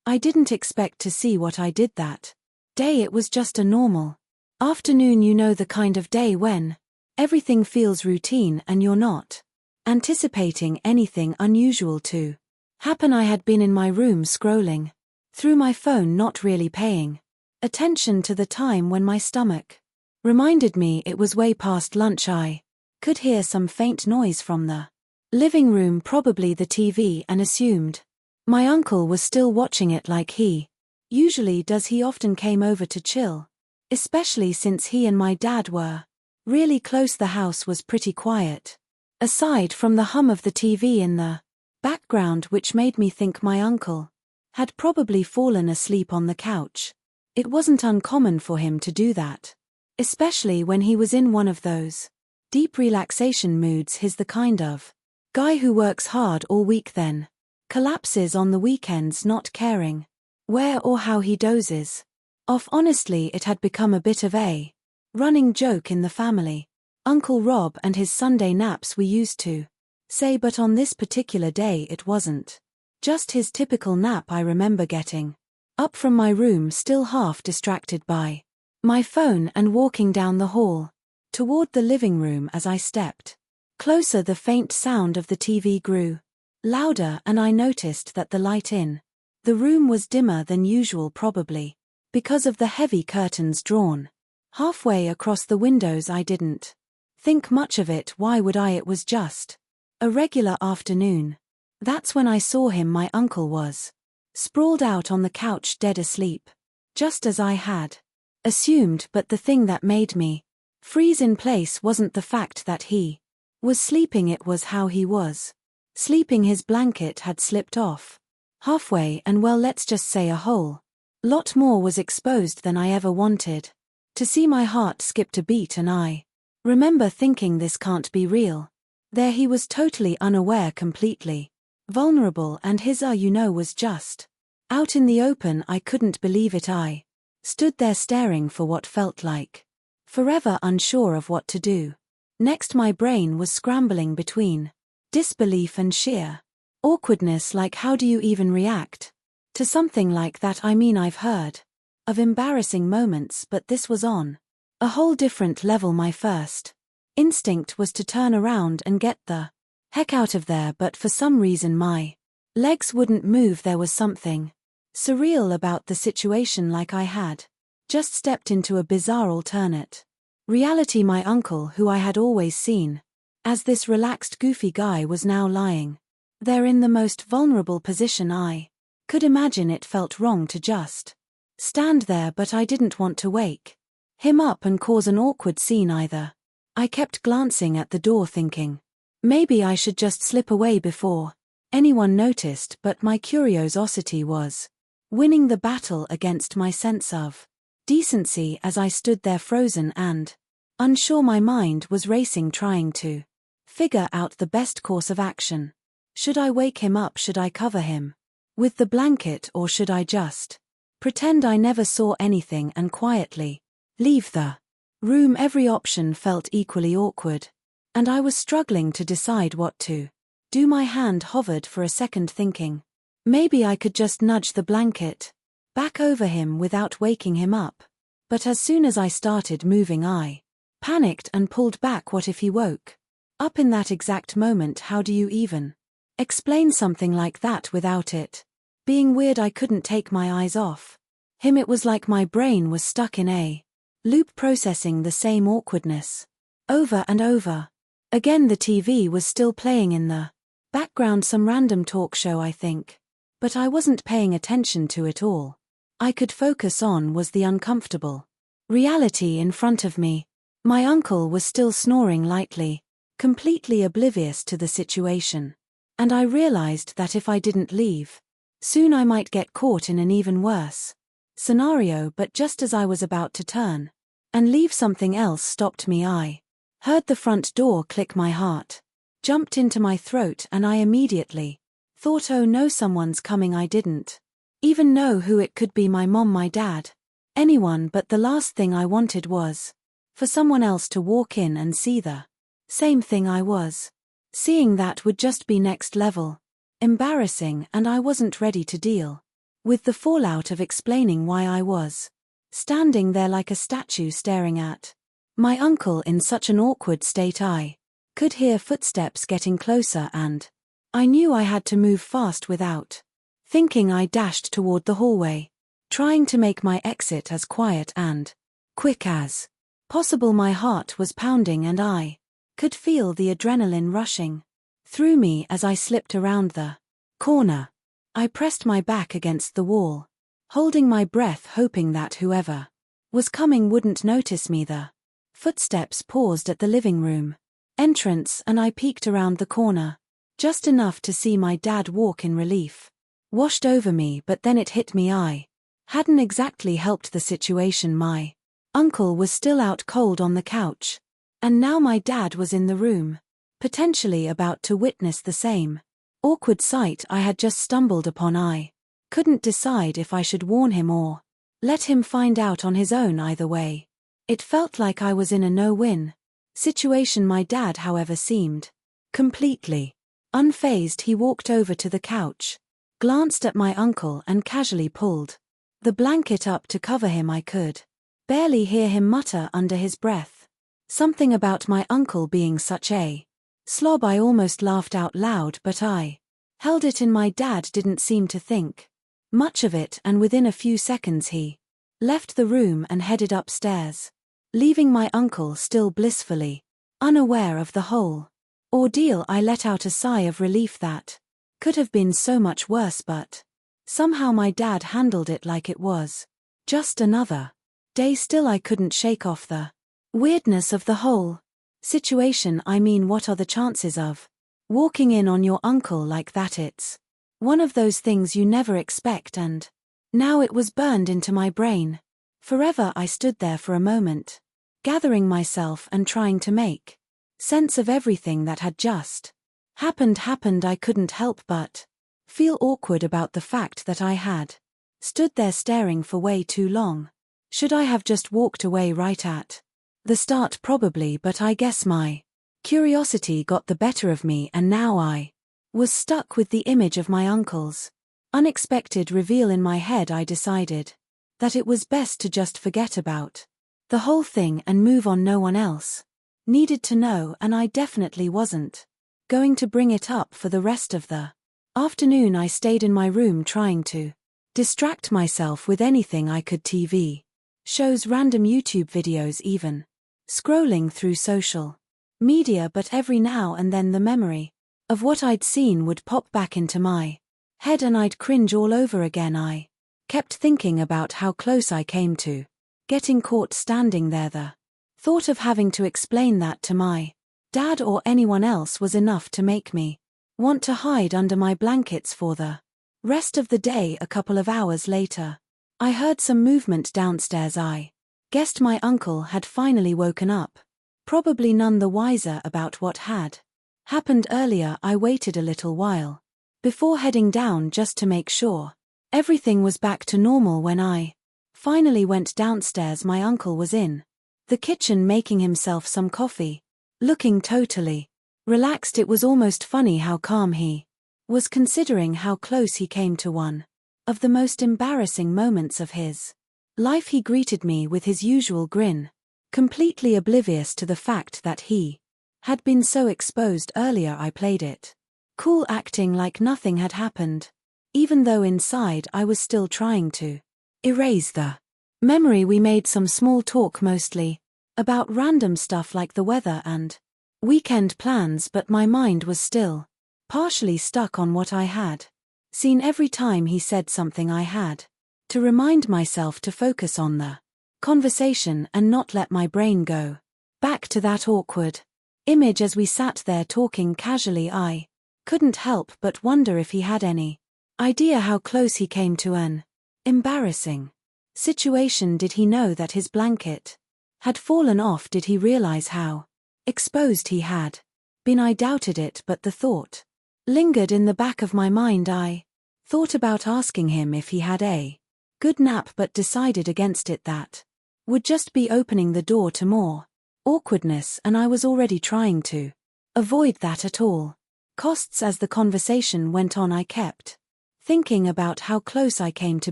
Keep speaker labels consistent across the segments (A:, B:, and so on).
A: I didn't expect to see what I did that day. It was just a normal afternoon, the kind of day when everything feels routine and you're not anticipating anything unusual to happen. I had been in my room scrolling through my phone, not really paying attention to the time when my stomach reminded me it was way past lunch. I could hear some faint noise from the living room, probably the TV, and assumed my uncle was still watching it like he usually does. He often came over to chill, especially since he and my dad were really close. The house was pretty quiet, aside from the hum of the TV in the background, which made me think my uncle had probably fallen asleep on the couch. It wasn't uncommon for him to do that, especially when he was in one of those deep relaxation moods. He's the kind of guy who works hard all week, then collapses on the weekends, not caring where or how he dozes off. Honestly, it had become a bit of a running joke in the family. Uncle Rob and his Sunday naps, we used to say, but on this particular day it wasn't just his typical nap. I remember getting up from my room, still half distracted by my phone, and walking down the hall toward the living room. As I stepped closer, the faint sound of the TV grew louder, and I noticed that the light in the room was dimmer than usual, probably because of the heavy curtains drawn halfway across the windows. I didn't think much of it. Why would I? It was just a regular afternoon. That's when I saw him. My uncle was sprawled out on the couch, dead asleep, just as I had assumed. But the thing that made me freeze in place wasn't the fact that he was sleeping, it was how he was sleeping. His blanket had slipped off halfway, and well, let's just say a whole lot more was exposed than I ever wanted to see. My heart skipped a beat, and I remember thinking, this can't be real. There he was, totally unaware, completely vulnerable, and his was just out in the open. I couldn't believe it. I stood there staring for what felt like forever, unsure of what to do next. My brain was scrambling between disbelief and sheer awkwardness. Like, how do you even react to something like that? I mean, I've heard of embarrassing moments, but this was on a whole different level. My first instinct was to turn around and get the heck out of there, but for some reason my legs wouldn't move. There was something surreal about the situation, like I had just stepped into a bizarre alternate reality. My uncle, who I had always seen as this relaxed, goofy guy, was now lying there in the most vulnerable position I could imagine. It felt wrong to just stand there, but I didn't want to wake him up and cause an awkward scene either. I kept glancing at the door, thinking maybe I should just slip away before anyone noticed, but my curiosity was winning the battle against my sense of decency. As I stood there frozen and unsure, my mind was racing, trying to figure out the best course of action. Should I wake him up? Should I cover him with the blanket? Or should I just pretend I never saw anything and quietly leave the room? Every option felt equally awkward, and I was struggling to decide what to do. My hand hovered for a second, thinking maybe I could just nudge the blanket back over him without waking him up. But as soon as I started moving, I panicked and pulled back. What if he woke up in that exact moment? How do you even explain something like that without it being weird? I couldn't take my eyes off him. It was like my brain was stuck in a loop, processing the same awkwardness over and over again. The TV was still playing in the background, some random talk show, I think, but I wasn't paying attention to it. All I could focus on was the uncomfortable reality in front of me. My uncle was still snoring lightly, completely oblivious to the situation, and I realized that if I didn't leave soon, I might get caught in an even worse scenario. But just as I was about to turn and leave, something else stopped me. I heard the front door click. My heart jumped into my throat, and I immediately thought, oh no, someone's coming. I didn't even know who it could be. My mom, my dad, anyone. But the last thing I wanted was for someone else to walk in and see the same thing I was seeing. That would just be next level embarrassing, and I wasn't ready to deal with the fallout of explaining why I was standing there like a statue staring at my uncle in such an awkward state. I could hear footsteps getting closer and I knew I had to move fast. Without thinking, I dashed toward the hallway, trying to make my exit as quiet and quick as possible. My heart was pounding and I could feel the adrenaline rushing through me as I slipped around the corner. I pressed my back against the wall, holding my breath, hoping that whoever was coming wouldn't notice me. The footsteps paused at the living room entrance and I peeked around the corner, just enough to see my dad walk in. Relief washed over me, but then it hit me. I hadn't exactly helped the situation. My uncle was still out cold on the couch, and now my dad was in the room, potentially about to witness the same awkward sight I had just stumbled upon. I couldn't decide if I should warn him or let him find out on his own. Either way, it felt like I was in a no-win situation. My dad, however, seemed completely unfazed. He walked over to the couch, glanced at my uncle and casually pulled the blanket up to cover him. I could barely hear him mutter under his breath something about my uncle being such a slob. I almost laughed out loud, but I held it in. My dad didn't seem to think much of it, and within a few seconds he left the room and headed upstairs, leaving my uncle still blissfully unaware of the whole ordeal. I let out a sigh of relief. That could have been so much worse, but somehow my dad handled it like it was just another day. Still, I couldn't shake off the weirdness of the whole situation. I mean, what are the chances of walking in on your uncle like that? It's one of those things you never expect, and now it was burned into my brain forever. I stood there for a moment, gathering myself and trying to make sense of everything that had just happened. I couldn't help but feel awkward about the fact that I had stood there staring for way too long. Should I have just walked away right at the start? Probably, but I guess my curiosity got the better of me, and now I was stuck with the image of my uncle's unexpected reveal in my head. I decided that it was best to just forget about the whole thing and move on. No one else needed to know, and I definitely wasn't going to bring it up for the rest of the afternoon. I stayed in my room trying to distract myself with anything I could: TV shows, random YouTube videos, even scrolling through social media. But every now and then the memory of what I'd seen would pop back into my head and I'd cringe all over again. I kept thinking about how close I came to getting caught standing there. The thought of having to explain that to my dad or anyone else was enough to make me want to hide under my blankets for the rest of the day. A couple of hours later, I heard some movement downstairs. I guessed my uncle had finally woken up, probably none the wiser about what had happened earlier. I waited a little while before heading down just to make sure everything was back to normal. When I finally went downstairs, my uncle was in the kitchen making himself some coffee, looking totally relaxed. It was almost funny how calm he was, considering how close he came to one of the most embarrassing moments of his life. He greeted me with his usual grin, completely oblivious to the fact that he had been so exposed earlier. I played it cool, acting like nothing had happened, even though inside I was still trying to erase the memory. We made some small talk, mostly about random stuff like the weather and weekend plans, but my mind was still partially stuck on what I had seen. Every time he said something, I had to remind myself to focus on the conversation and not let my brain go back to that awkward image. As we sat there talking casually, I couldn't help but wonder if he had any idea how close he came to an embarrassing situation. Did he know that his blanket had fallen off? Did he realize how exposed he had been? I doubted it, but the thought lingered in the back of my mind. I thought about asking him if he had a good nap, but decided against it. That would just be opening the door to more awkwardness, and I was already trying to avoid that at all costs. As the conversation went on, I kept thinking about how close I came to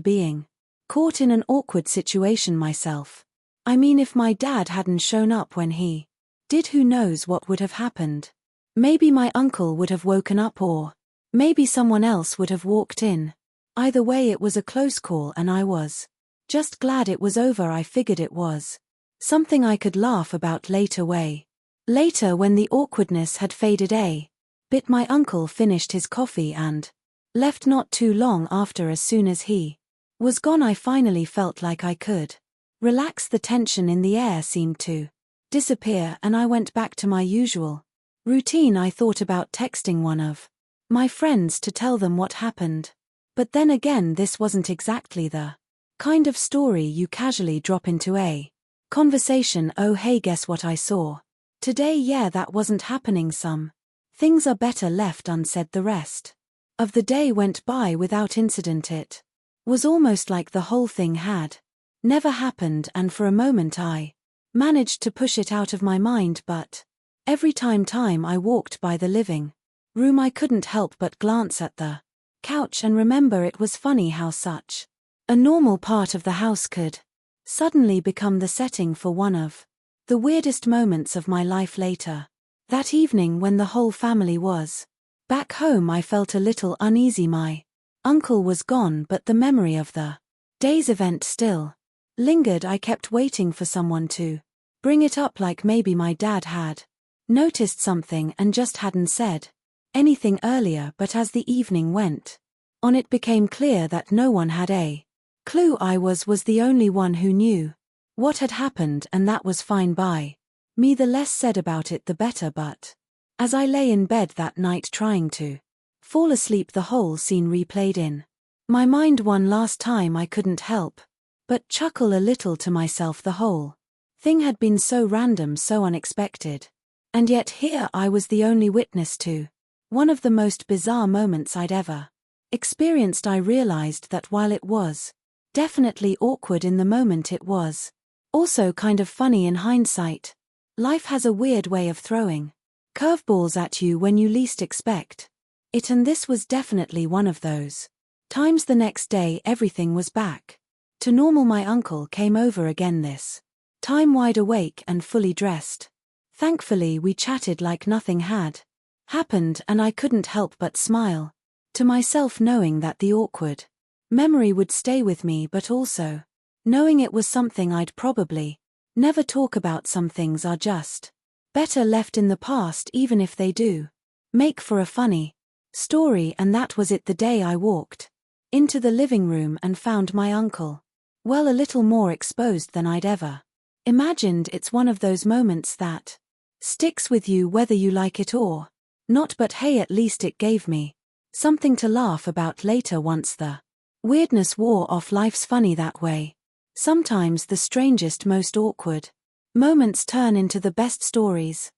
A: being caught in an awkward situation myself. I mean, if my dad hadn't shown up when he did, who knows what would have happened? Maybe my uncle would have woken up, or maybe someone else would have walked in. Either way, it was a close call, and I was just glad it was over. I figured it was something I could laugh about later. Later, when the awkwardness had faded a bit, my uncle finished his coffee and left not too long after. As soon as he was gone, I finally felt like I could relax. The tension in the air seemed to disappear, and I went back to my usual routine. I thought about texting one of my friends to tell them what happened. But then again, this wasn't exactly the kind of story you casually drop into a conversation. Oh hey, guess what I saw today? Yeah, that wasn't happening. Some things are better left unsaid. The rest of the day went by without incident. It was almost like the whole thing had never happened, and for a moment I managed to push it out of my mind, but every time I walked by the living room, I couldn't help but glance at the couch and remember it was funny how such a normal part of the house could suddenly become the setting for one of the weirdest moments of my life. Later that evening, when the whole family was back home, I felt a little uneasy. My uncle was gone, but the memory of the day's event still lingered. I kept waiting for someone to bring it up, like maybe my dad had noticed something and just hadn't said anything earlier. But as the evening went on, it became clear that no one had a clue. I was the only one who knew what had happened, and that was fine by me. The less said about it, the better. But as I lay in bed that night trying to fall asleep, the whole scene replayed in my mind one last time. I couldn't help but chuckle a little to myself. The whole thing had been so random, so unexpected. And yet here I was, the only witness to one of the most bizarre moments I'd ever experienced. I realized that while it was definitely awkward in the moment, it was also kind of funny in hindsight. Life has a weird way of throwing curveballs at you when you least expect it, and this was definitely one of those times. The next day, everything was back to normal. My uncle came over again, this time wide awake and fully dressed. Thankfully, we chatted like nothing had happened, and I couldn't help but smile to myself, knowing that the awkward memory would stay with me, but also knowing it was something I'd probably never talk about. Some things are just better left in the past, even if they do make for a funny story. And that was it. The day I walked into the living room and found my uncle, well, a little more exposed than I'd ever imagined. It's one of those moments that sticks with you whether you like it or not. But hey, at least it gave me something to laugh about later once the weirdness wore off. Life's funny that way. Sometimes the strangest, most awkward moments turn into the best stories.